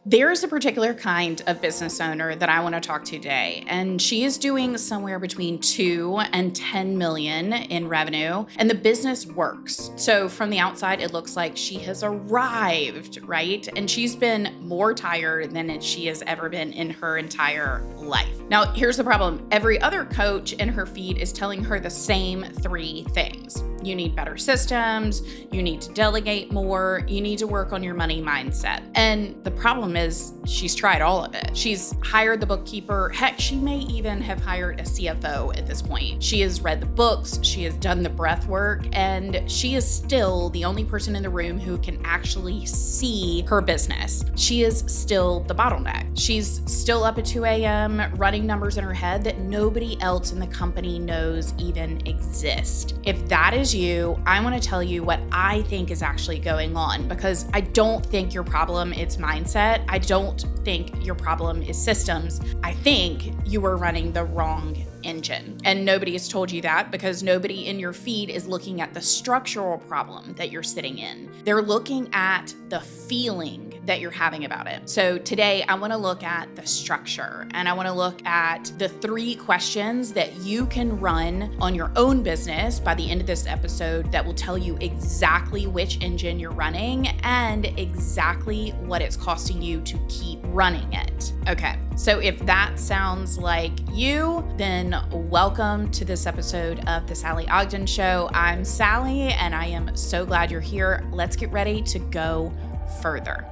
There's a particular kind of business owner that I want to talk to today, and she is doing somewhere between 2 and 10 million in revenue, and the business works. So from the outside, it looks like she has arrived, right? And she's been more tired than she has ever been in her entire life. Now, here's the problem. Every other coach in her feed is telling her the same 3 things. You need better systems, you need to delegate more, you need to work on your money mindset. And the problem is she's tried all of it. She's hired the bookkeeper. Heck, she may even have hired a CFO at this point. She has read the books, she has done the breath work, and she is still the only person in the room who can actually see her business. She is still the bottleneck. She's still up at 2 a.m. running numbers in her head that nobody else in the company knows even exist. If that is you, I want to tell you what I think is actually going on, because I don't think your problem is mindset. I don't think your problem is systems. I think you are running the wrong engine. And nobody has told you that, because nobody in your feed is looking at the structural problem that you're sitting in. They're looking at the feeling that you're having about it. So today I want to look at the structure, and I want to look at the 3 questions that you can run on your own business by the end of this episode that will tell you exactly which engine you're running and exactly what it's costing you to keep running it. Okay, so if that sounds like you, then welcome to this episode of the Sallie Ogden Show. I'm Sallie, and I am so glad you're here. Let's get ready to go further.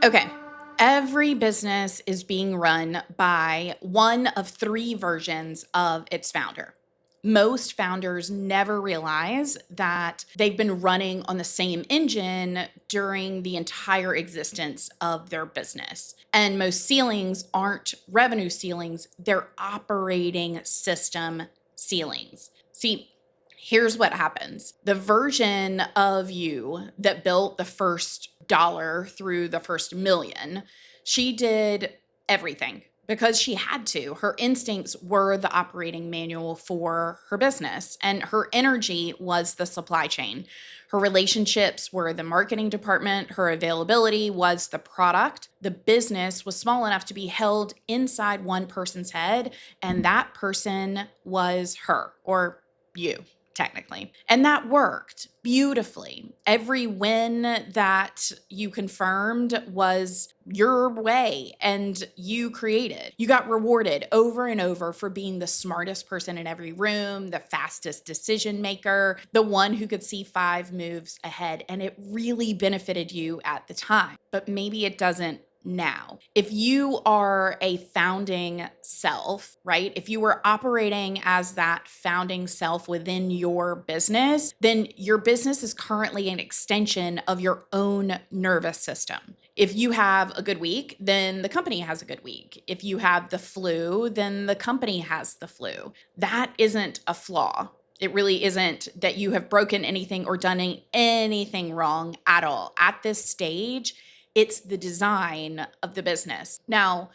Okay, every business is being run by one of 3 versions of its founder. Most founders never realize that they've been running on the same engine during the entire existence of their business. And most ceilings aren't revenue ceilings, they're operating system ceilings. See, here's what happens. The version of you that built the first dollar through the first million, she did everything because she had to. Her instincts were the operating manual for her business, and her energy was the supply chain. Her relationships were the marketing department. Her availability was the product. The business was small enough to be held inside one person's head, and that person was her, or you, technically. And that worked beautifully. Every win that you confirmed was your way and you created. You got rewarded over and over for being the smartest person in every room, the fastest decision maker, the one who could see 5 moves ahead. And it really benefited you at the time, but maybe it doesn't now. If you are a founding self, right? If you were operating as that founding self within your business, then your business is currently an extension of your own nervous system. If you have a good week, then the company has a good week. If you have the flu, then the company has the flu. That isn't a flaw. It really isn't that you have broken anything or done anything wrong at all. At this stage, it's the design of the business. Now,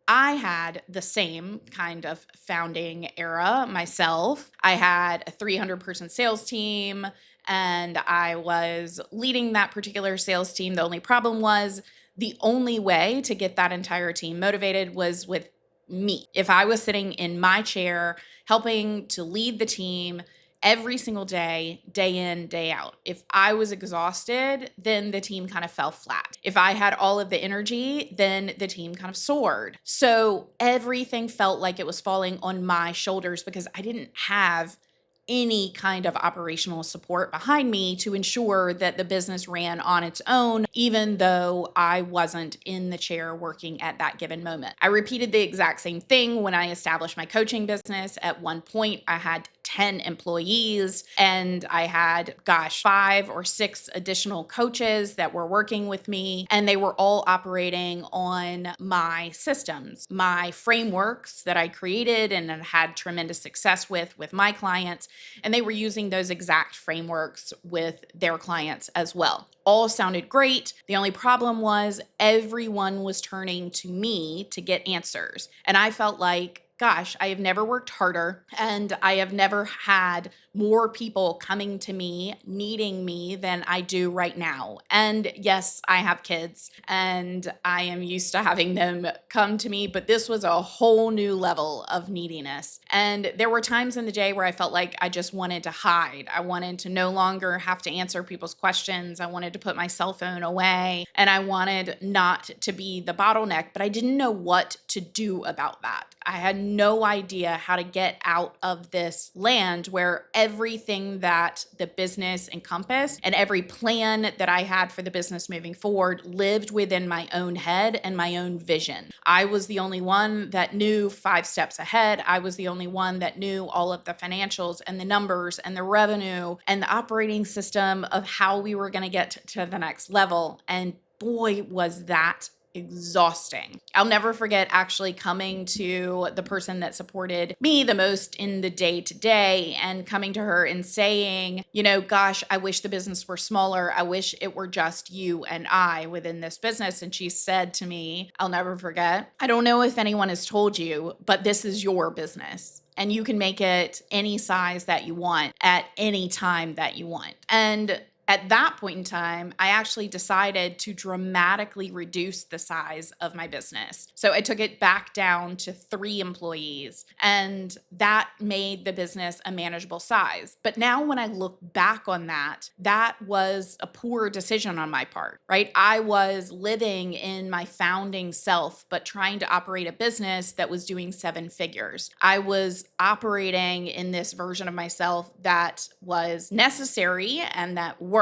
I had the same kind of founding era myself. I had a 300-person sales team, and I was leading that particular sales team. The only problem was the only way to get that entire team motivated was with me. If I was sitting in my chair helping to lead the team every single day, day in, day out. If I was exhausted, then the team kind of fell flat. If I had all of the energy, then the team kind of soared. So everything felt like it was falling on my shoulders because I didn't have any kind of operational support behind me to ensure that the business ran on its own, even though I wasn't in the chair working at that given moment. I repeated the exact same thing when I established my coaching business. At one point, I had 10 employees, and I had, 5 or 6 additional coaches that were working with me, and they were all operating on my systems, my frameworks that I created and had tremendous success with my clients, and they were using those exact frameworks with their clients as well. All sounded great. The only problem was everyone was turning to me to get answers. And I felt like, gosh, I have never worked harder, and I have never had more people coming to me needing me than I do right now. And yes, I have kids and I am used to having them come to me, but this was a whole new level of neediness. And there were times in the day where I felt like I just wanted to hide. I wanted to no longer have to answer people's questions. I wanted to put my cell phone away, and I wanted not to be the bottleneck, but I didn't know what to do about that. I had no idea how to get out of this land where everything that the business encompassed and every plan that I had for the business moving forward lived within my own head and my own vision. I was the only one that knew 5 steps ahead. I was the only one that knew all of the financials and the numbers and the revenue and the operating system of how we were going to get to the next level. And boy, was that exhausting. I'll never forget actually coming to the person that supported me the most in the day to day and coming to her and saying, gosh, I wish the business were smaller. I wish it were just you and I within this business. And she said to me, I'll never forget, I don't know if anyone has told you, but this is your business. And you can make it any size that you want at any time that you want. And at that point in time, I actually decided to dramatically reduce the size of my business. So I took it back down to 3 employees, and that made the business a manageable size. But now when I look back on that, that was a poor decision on my part, right? I was living in my founding self, but trying to operate a business that was doing 7 figures. I was operating in this version of myself that was necessary and that worked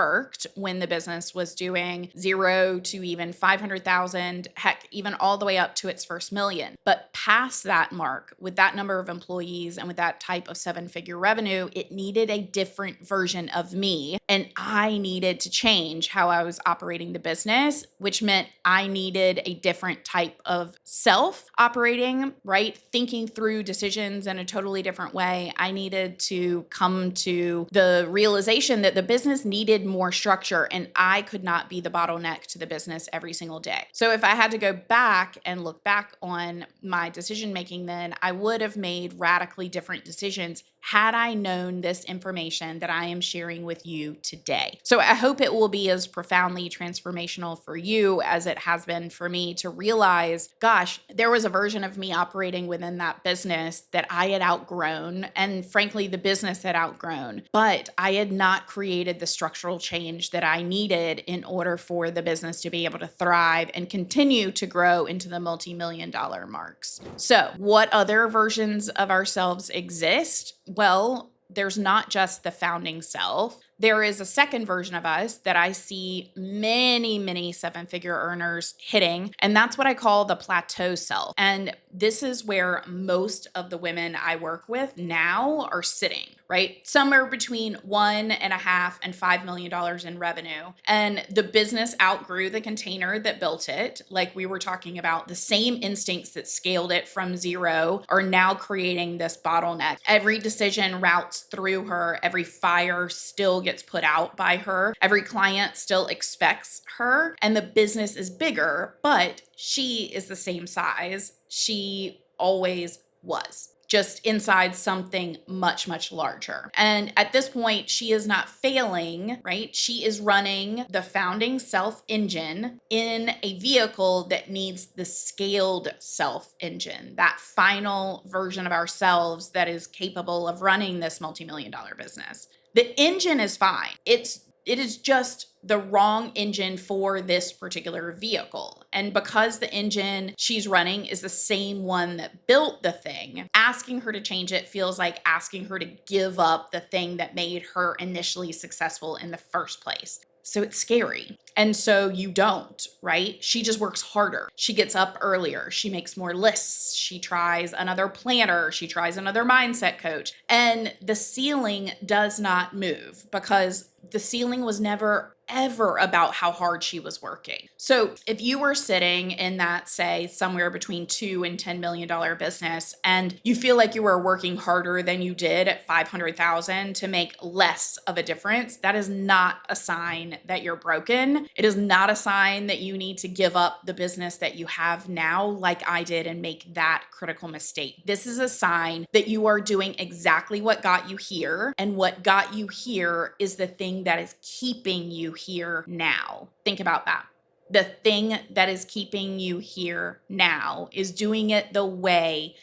when the business was doing 0 to even 500,000, heck, even all the way up to its first million. But past that mark, with that number of employees and with that type of 7-figure revenue, it needed a different version of me. And I needed to change how I was operating the business, which meant I needed a different type of self operating, right? Thinking through decisions in a totally different way. I needed to come to the realization that the business needed more structure, and I could not be the bottleneck to the business every single day. So if I had to go back and look back on my decision making, then I would have made radically different decisions had I known this information that I am sharing with you today. So I hope it will be as profoundly transformational for you as it has been for me to realize, gosh, there was a version of me operating within that business that I had outgrown, and frankly, the business had outgrown, but I had not created the structural change that I needed in order for the business to be able to thrive and continue to grow into the multi-million-dollar marks. So what other versions of ourselves exist? Well, there's not just the founding self. There is a second version of us that I see many, many 7-figure earners hitting, and that's what I call the plateau self. And this is where most of the women I work with now are sitting, right? Somewhere between $1.5 and $5 million in revenue. And the business outgrew the container that built it. Like we were talking about, the same instincts that scaled it from 0 are now creating this bottleneck. Every decision routes through her. Every fire still gets put out by her. Every client still expects her, and the business is bigger, but she is the same size she always was, just inside something much, much larger. And at this point, she is not failing, right? She is running the founding self engine in a vehicle that needs the scaled self engine, that final version of ourselves that is capable of running this multi-million-dollar business. The engine is fine. It is just the wrong engine for this particular vehicle. And because the engine she's running is the same one that built the thing, asking her to change it feels like asking her to give up the thing that made her initially successful in the first place. So it's scary. And so you don't, right? She just works harder. She gets up earlier. She makes more lists. She tries another planner. She tries another mindset coach. And the ceiling does not move because the ceiling was never ever about how hard she was working. So if you were sitting in that, say, somewhere between $2 and $10 million business, and you feel like you were working harder than you did at 500,000 to make less of a difference, that is not a sign that you're broken. It is not a sign that you need to give up the business that you have now, like I did, and make that critical mistake. This is a sign that you are doing exactly what got you here. And what got you here is the thing that is keeping you here now. Think about that. The thing that is keeping you here now is doing it the way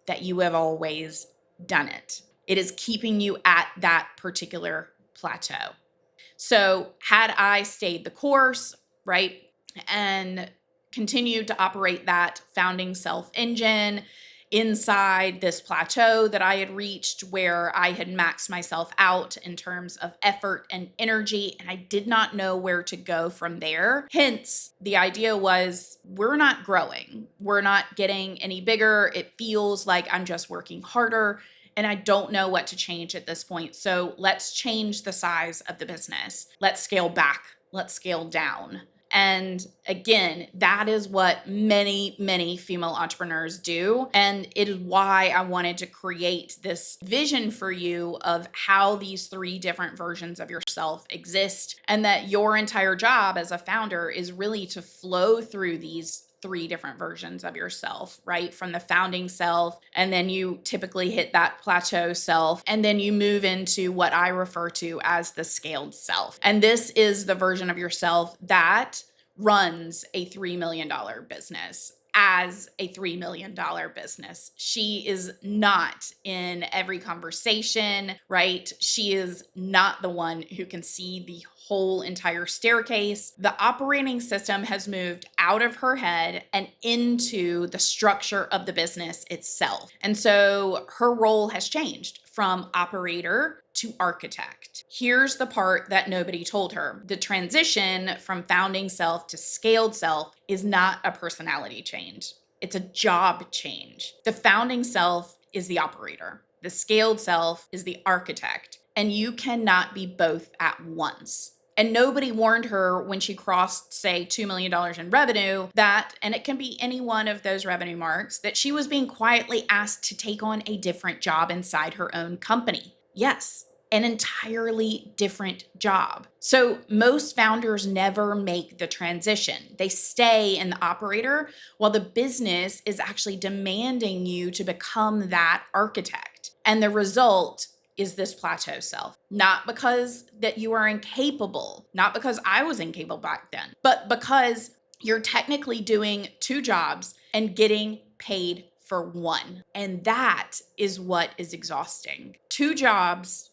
that you have always done it. It is keeping you at that particular plateau. So had I stayed the course, right, and continued to operate that founding self engine inside this plateau that I had reached where I had maxed myself out in terms of effort and energy, and I did not know where to go from there. Hence, the idea was we're not growing. We're not getting any bigger. It feels like I'm just working harder. And I don't know what to change at this point. So let's change the size of the business. Let's scale back. Let's scale down. And again, that is what many, many female entrepreneurs do. And it is why I wanted to create this vision for you of how these three different versions of yourself exist, and that your entire job as a founder is really to flow through these three different versions of yourself, right? From the founding self, and then you typically hit that plateau self, and then you move into what I refer to as the scaled self. And this is the version of yourself that runs a $3 million business as a $3 million business. She is not in every conversation, right? She is not the one who can see the whole entire staircase. The operating system has moved out of her head and into the structure of the business itself. And so her role has changed from operator to architect. Here's the part that nobody told her. The transition from founding self to scaled self is not a personality change. It's a job change. The founding self is the operator. The scaled self is the architect. And you cannot be both at once. And nobody warned her when she crossed, say, $2 million in revenue that, and it can be any one of those revenue marks, that she was being quietly asked to take on a different job inside her own company. Yes, an entirely different job. So most founders never make the transition. They stay in the operator while the business is actually demanding you to become that architect. And the result is this plateau self. Not because that you are incapable, not because I was incapable back then, but because you're technically doing two jobs and getting paid for one. And that is what is exhausting. Two jobs,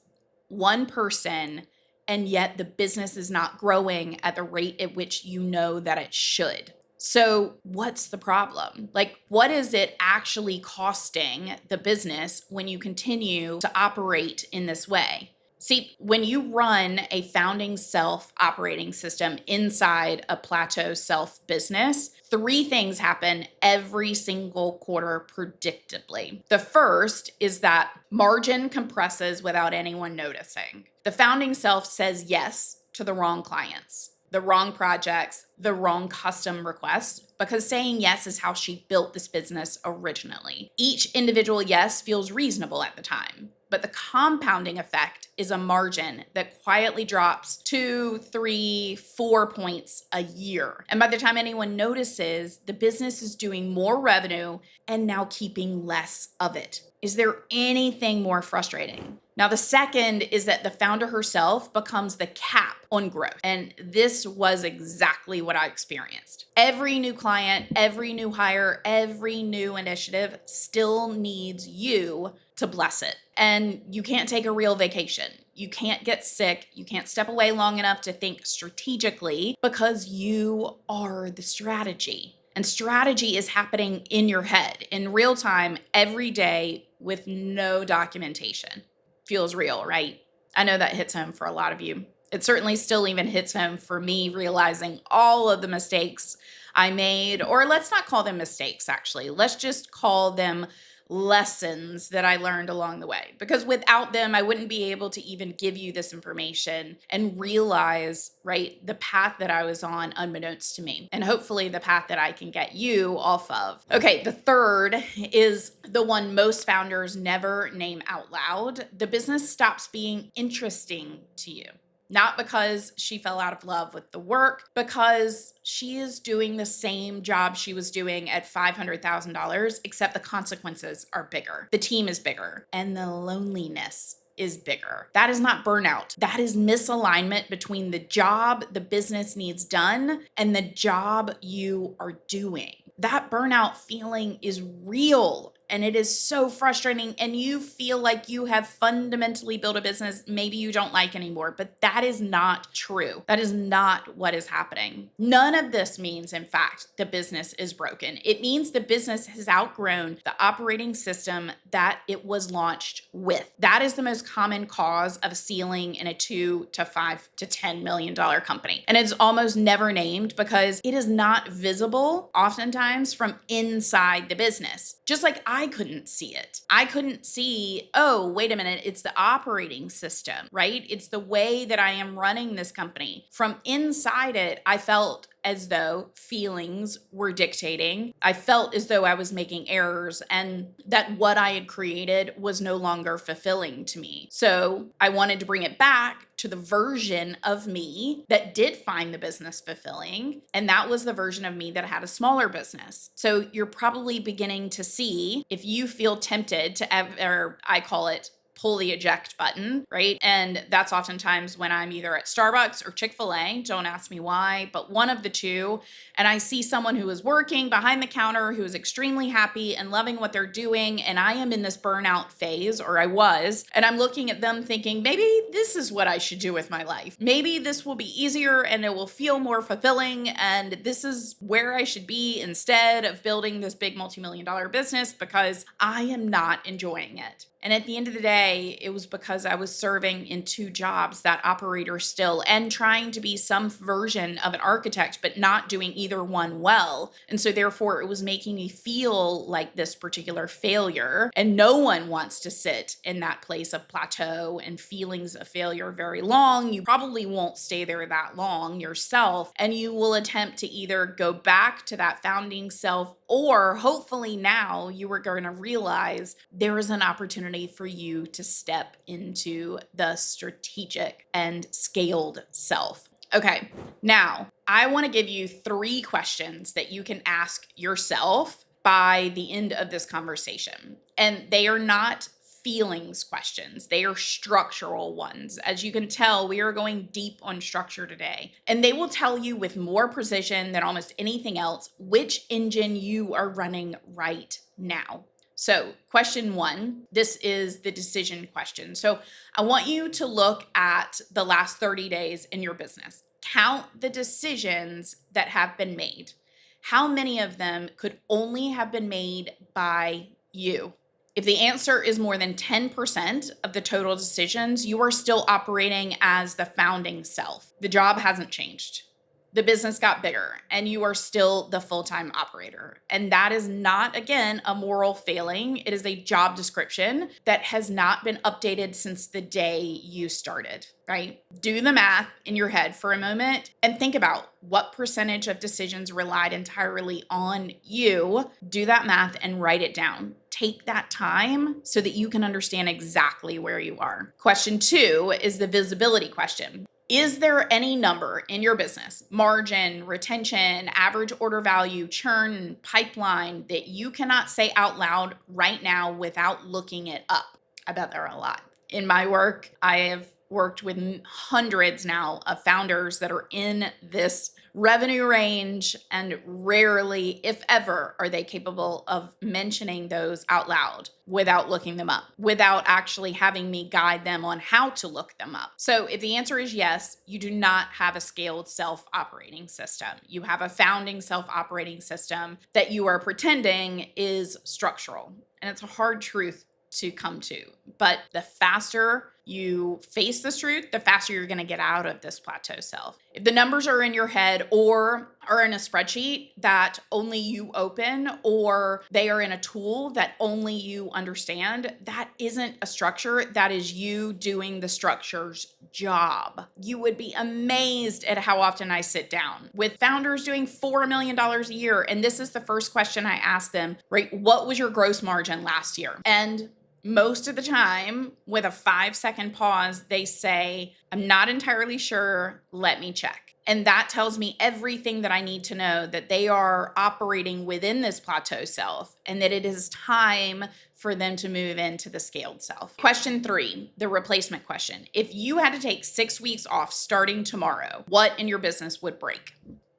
one person, and yet the business is not growing at the rate at which you know that it should. So what's the problem? Like, what is it actually costing the business when you continue to operate in this way? See, when you run a founding self operating system inside a plateau self business, three things happen every single quarter predictably. The first is that margin compresses without anyone noticing. The founding self says yes to the wrong clients, the wrong projects, the wrong custom requests, because saying yes is how she built this business originally. Each individual yes feels reasonable at the time, but the compounding effect is a margin that quietly drops 2, 3, 4 points a year. And by the time anyone notices, the business is doing more revenue and now keeping less of it. Is there anything more frustrating? Now, the second is that the founder herself becomes the cap on growth. And this was exactly what I experienced. Every new client, every new hire, every new initiative still needs you to bless it. And you can't take a real vacation. You can't get sick. You can't step away long enough to think strategically because you are the strategy. And strategy is happening in your head in real time every day with no documentation. Feels real, right? I know that hits home for a lot of you. It certainly still even hits home for me realizing all of the mistakes I made, or let's not call them mistakes, actually. Let's just call them lessons that I learned along the way. Because without them, I wouldn't be able to even give you this information and realize, right, the path that I was on unbeknownst to me. And hopefully the path that I can get you off of. Okay, the third is the one most founders never name out loud. The business stops being interesting to you. Not because she fell out of love with the work, because she is doing the same job she was doing at $500,000, except the consequences are bigger. The team is bigger, and the loneliness is bigger. That is not burnout. That is misalignment between the job the business needs done and the job you are doing. That burnout feeling is real. And it is so frustrating. And you feel like you have fundamentally built a business maybe you don't like anymore. But that is not true. That is not what is happening. None of this means, in fact, the business is broken. It means the business has outgrown the operating system that it was launched with. That is the most common cause of ceiling in a $2 to $5 to $10 million company. And it's almost never named because it is not visible oftentimes from inside the business. Just like I couldn't see it. I couldn't see, oh, wait a minute, it's the operating system, right? It's the way that I am running this company. From inside it, I felt as though feelings were dictating. I felt as though I was making errors and that what I had created was no longer fulfilling to me. So I wanted to bring it back to the version of me that did find the business fulfilling. And that was the version of me that had a smaller business. So you're probably beginning to see, if you feel tempted to ever, I call it, pull the eject button, right? And that's oftentimes when I'm either at Starbucks or Chick-fil-A. Don't ask me why, but one of the two. And I see someone who is working behind the counter, who is extremely happy and loving what they're doing. And I am in this burnout phase, or I was, and I'm looking at them thinking, maybe this is what I should do with my life. Maybe this will be easier and it will feel more fulfilling. And this is where I should be instead of building this big multi-million-dollar business because I am not enjoying it. And at the end of the day, it was because I was serving in two jobs, that operator still, and trying to be some version of an architect, but not doing either one well. And so therefore, it was making me feel like this particular failure. And no one wants to sit in that place of plateau and feelings of failure very long. You probably won't stay there that long yourself. And you will attempt to either go back to that founding self, or hopefully now you are going to realize there is an opportunity for you to step into the strategic and scaled self. Okay, now I want to give you 3 questions that you can ask yourself by the end of this conversation. And they are not feelings questions. They are structural ones. As you can tell, we are going deep on structure today. And they will tell you with more precision than almost anything else which engine you are running right now. So question 1, this is the decision question. So I want you to look at the last 30 days in your business. Count the decisions that have been made. How many of them could only have been made by you? If the answer is more than 10% of the total decisions, you are still operating as the founding self. The job hasn't changed. The business got bigger and you are still the full-time operator. And that is not, again, a moral failing. It is a job description that has not been updated since the day you started, right? Do the math in your head for a moment and think about what percentage of decisions relied entirely on you. Do that math and write it down. Take that time so that you can understand exactly where you are. Question 2 is the visibility question. Is there any number in your business, margin, retention, average order value, churn, pipeline, that you cannot say out loud right now without looking it up? I bet there are a lot. In my work, I have worked with hundreds now of founders that are in this revenue range, and rarely, if ever, are they capable of mentioning those out loud without looking them up, without actually having me guide them on how to look them up. So if the answer is yes, you do not have a scaled self-operating system. You have a founding self-operating system that you are pretending is structural. And it's a hard truth to come to. But the faster you face this truth, the faster you're going to get out of this plateau self. If the numbers are in your head or are in a spreadsheet that only you open, or they are in a tool that only you understand, that isn't a structure. That is you doing the structure's job. You would be amazed at how often I sit down with founders doing $4 million a year. And this is the first question I ask them, right? What was your gross margin last year? And most of the time, with a 5-second pause, they say, I'm not entirely sure, let me check. And that tells me everything that I need to know, that they are operating within this plateau self and that it is time for them to move into the scaled self. Question 3, the replacement question. If you had to take 6 weeks off starting tomorrow, what in your business would break?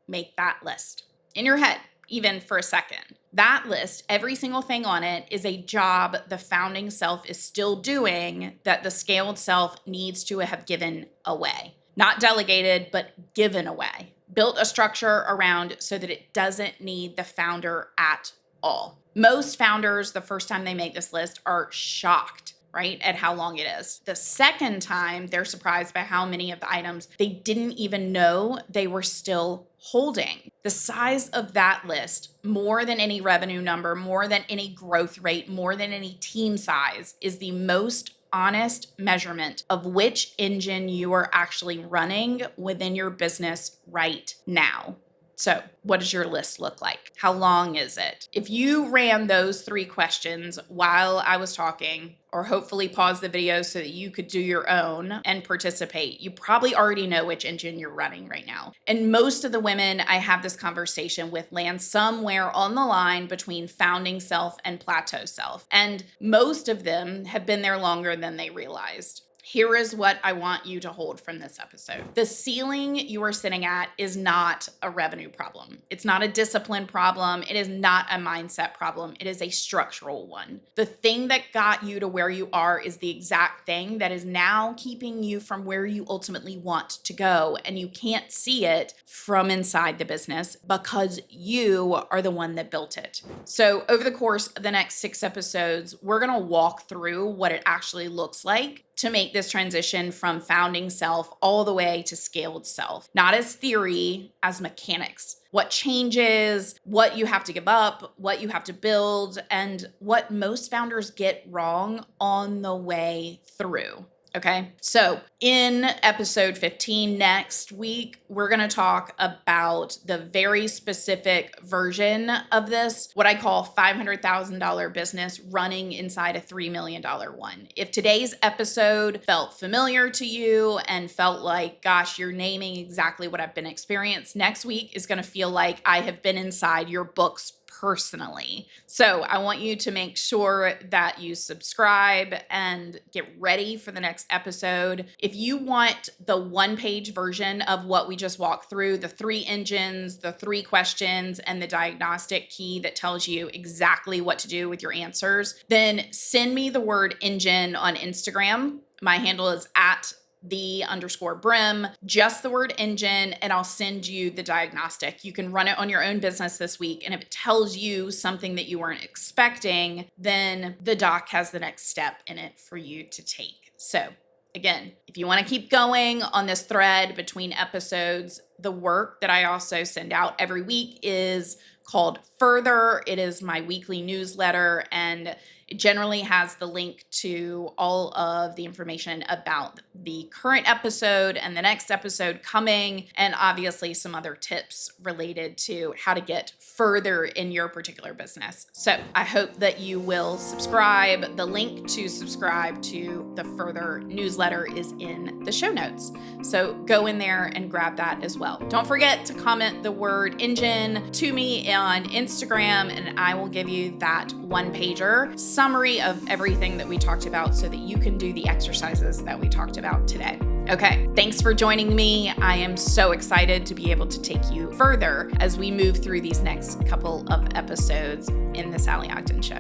Make that list in your head, even for a second. That list, every single thing on it, is a job the founding self is still doing that the scaled self needs to have given away. Not delegated, but given away. Built a structure around so that it doesn't need the founder at all. Most founders, the first time they make this list, are shocked, right, at how long it is. The second time, they're surprised by how many of the items they didn't even know they were still holding. The size of that list, more than any revenue number, more than any growth rate, more than any team size, is the most honest measurement of which engine you are actually running within your business right now. So, what does your list look like? How long is it? If you ran those 3 questions while I was talking, or hopefully pause the video so that you could do your own and participate, you probably already know which engine you're running right now. And most of the women I have this conversation with land somewhere on the line between founding self and plateau self. And most of them have been there longer than they realized. Here is what I want you to hold from this episode. The ceiling you are sitting at is not a revenue problem. It's not a discipline problem. It is not a mindset problem. It is a structural one. The thing that got you to where you are is the exact thing that is now keeping you from where you ultimately want to go. And you can't see it from inside the business because you are the one that built it. So over the course of the next 6 episodes, we're going to walk through what it actually looks like to make this transition from founding self all the way to scaled self, not as theory, as mechanics. What changes, what you have to give up, what you have to build, and what most founders get wrong on the way through. Okay, so in episode 15 next week, we're going to talk about the very specific version of this, what I call $500,000 business running inside a $3 million one. If today's episode felt familiar to you and felt like, gosh, you're naming exactly what I've been experiencing, next week is going to feel like I have been inside your books personally. So I want you to make sure that you subscribe and get ready for the next episode. If you want the 1-page version of what we just walked through, the 3 engines, the 3 questions, and the diagnostic key that tells you exactly what to do with your answers, then send me the word engine on Instagram. My handle is at @the_brim, just the word engine, and I'll send you the diagnostic. You can run it on your own business this week. And if it tells you something that you weren't expecting, then the doc has the next step in it for you to take. So again, if you want to keep going on this thread between episodes, the work that I also send out every week is called Further. It is my weekly newsletter, and it generally has the link to all of the information about the current episode and the next episode coming, and obviously some other tips related to how to get further in your particular business. So I hope that you will subscribe. The link to subscribe to the Further newsletter is in the show notes. So go in there and grab that as well. Don't forget to comment the word engine to me on Instagram, and I will give you that 1-pager summary of everything that we talked about so that you can do the exercises that we talked about today. Okay, thanks for joining me. I am so excited to be able to take you further as we move through these next couple of episodes in the Sallie Ogden Show.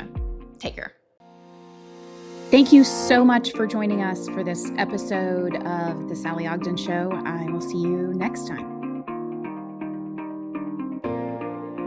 Take care. Thank you so much for joining us for this episode of the Sallie Ogden Show. I will see you next time.